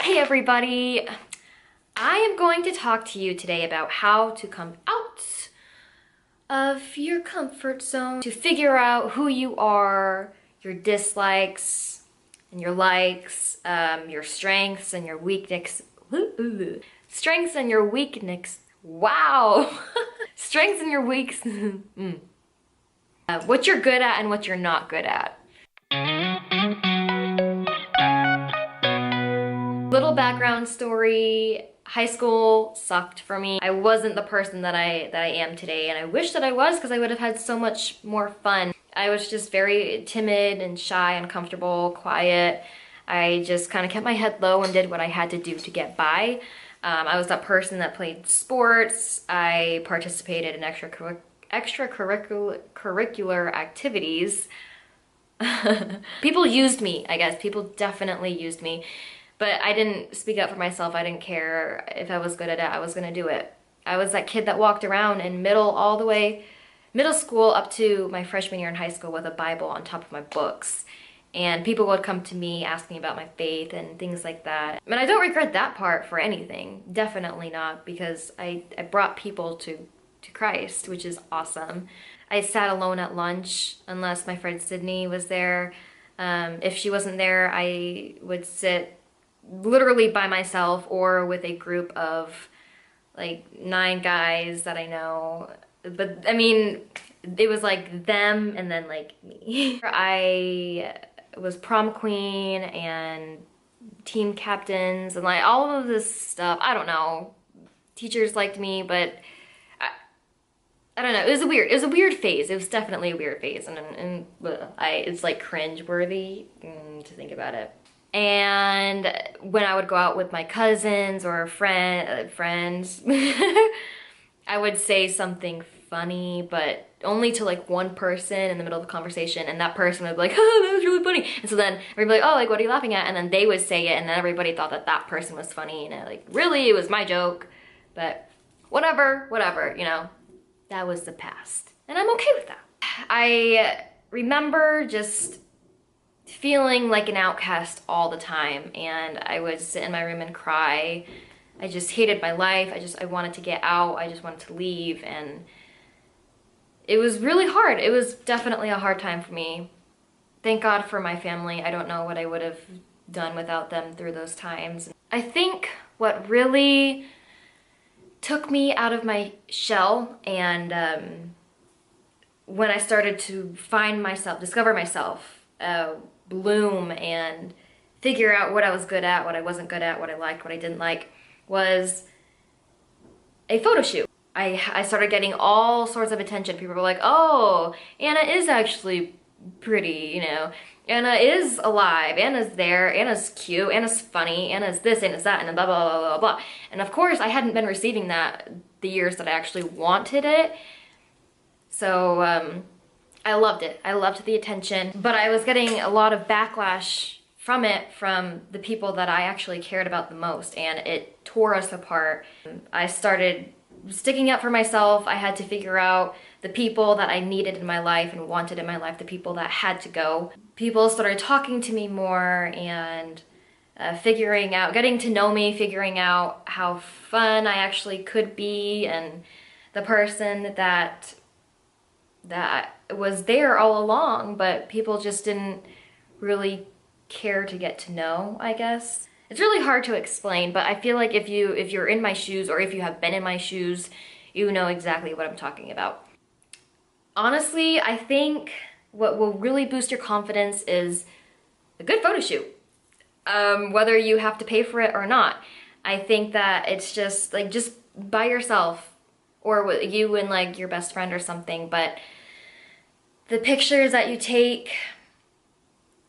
Hey everybody! I am going to talk to you today about how to come out of your comfort zone, to figure out who you are, your dislikes and your likes, your strengths and your weakness. Strengths and your weakness. Wow! Strengths and your weaks. What you're good at and what you're not good at. Little background story. High school sucked for me. I wasn't the person that I am today, and I wish that I was, because I would have had so much more fun. I was just very timid and shy, uncomfortable, quiet. I just kind of kept my head low and did what I had to do to get by. I was that person that played sports. I participated in extracurricular activities. People used me, I guess. People definitely used me. But I didn't speak up for myself. I didn't care if I was good at it. I was gonna do it. I was that kid that walked around in middle school up to my freshman year in high school with a Bible on top of my books. And people would come to me asking about my faith and things like that. And I don't regret that part for anything. Definitely not, because I brought people to Christ, which is awesome. I sat alone at lunch unless my friend Sydney was there. If she wasn't there, I would sit literally by myself or with a group of like 9 guys that I know. But I mean, it was like them and then like me. I was prom queen and team captains and like all of this stuff. I don't know. Teachers liked me, but I don't know. It was a weird phase. It was definitely a weird phase, and it's like cringe-worthy to think about it. And when I would go out with my cousins or friends, I would say something funny, but only to like one person in the middle of the conversation, and that person would be like, oh, that was really funny. And so then everybody would be like, oh, like, what are you laughing at? And then they would say it, and then everybody thought that that person was funny, and like, really, it was my joke. But whatever, you know, that was the past. And I'm okay with that. I remember just feeling like an outcast all the time, and I would sit in my room and cry. I just hated my life. I wanted to get out. I just wanted to leave, and it was really hard. It was definitely a hard time for me. Thank God for my family. I don't know what I would have done without them through those times. I think what really took me out of my shell, and when I started to find myself, discover myself, bloom and figure out what I was good at, what I wasn't good at, what I liked, what I didn't like, was a photo shoot. I started getting all sorts of attention. People were like, oh, Anna is actually pretty, you know. Anna is alive, Anna's there, Anna's cute, Anna's funny, Anna's this, Anna's that, and blah, blah, blah, blah, blah. And of course, I hadn't been receiving that the years that I actually wanted it. So, I loved it. I loved the attention, but I was getting a lot of backlash from it from the people that I actually cared about the most, and it tore us apart. I started sticking up for myself. I had to figure out the people that I needed in my life and wanted in my life, the people that had to go. People started talking to me more and getting to know me, figuring out how fun I actually could be, and the person that was there all along, but people just didn't really care to get to know, I guess. It's really hard to explain, but I feel like if you're in my shoes, or if you have been in my shoes, you know exactly what I'm talking about. Honestly, I think what will really boost your confidence is a good photo shoot. Whether you have to pay for it or not. I think that it's just by yourself, or with you and like your best friend or something, but the pictures that you take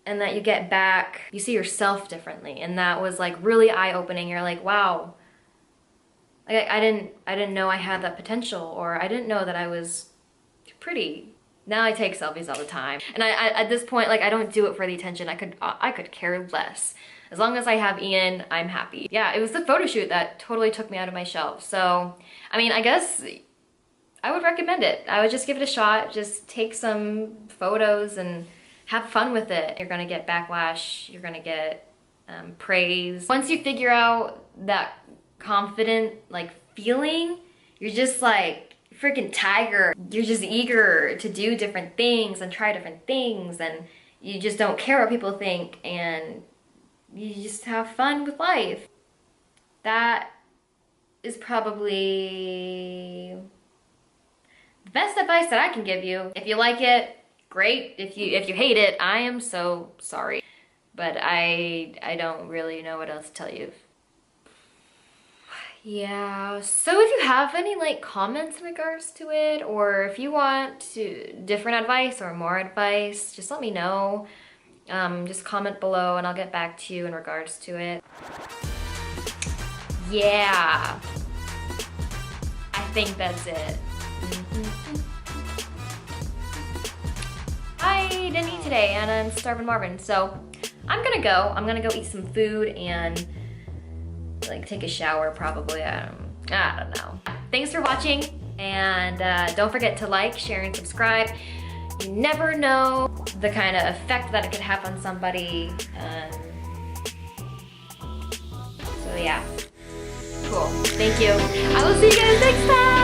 and that you get back, you see yourself differently, and that was like really eye-opening. You're like, wow, like I didn't know I had that potential, or I didn't know that I was pretty. Now I take selfies all the time, and I at this point, like, I don't do it for the attention. I could care less. As long as I have Ian, I'm happy. Yeah, it was the photo shoot that totally took me out of my shell. So, I mean, I guess I would recommend it. I would just give it a shot. Just take some photos and have fun with it. You're gonna get backlash. You're gonna get praise. Once you figure out that confident like feeling, you're just like freaking tiger. You're just eager to do different things and try different things, and you just don't care what people think, and you just have fun with life. That is probably the best advice that I can give you. If you like it, great. If you hate it, I am so sorry. But I don't really know what else to tell you. Yeah, so if you have any like comments in regards to it, or if you want different advice or more advice, just let me know. Just comment below and I'll get back to you in regards to it. Yeah, I think that's it. I didn't eat today and I'm starving Marvin, so I'm gonna go eat some food and like take a shower probably. I don't know. Thanks for watching, and don't forget to like, share, and subscribe. You never know the kind of effect that it could have on somebody. So yeah, cool. Thank you. I will see you guys next time.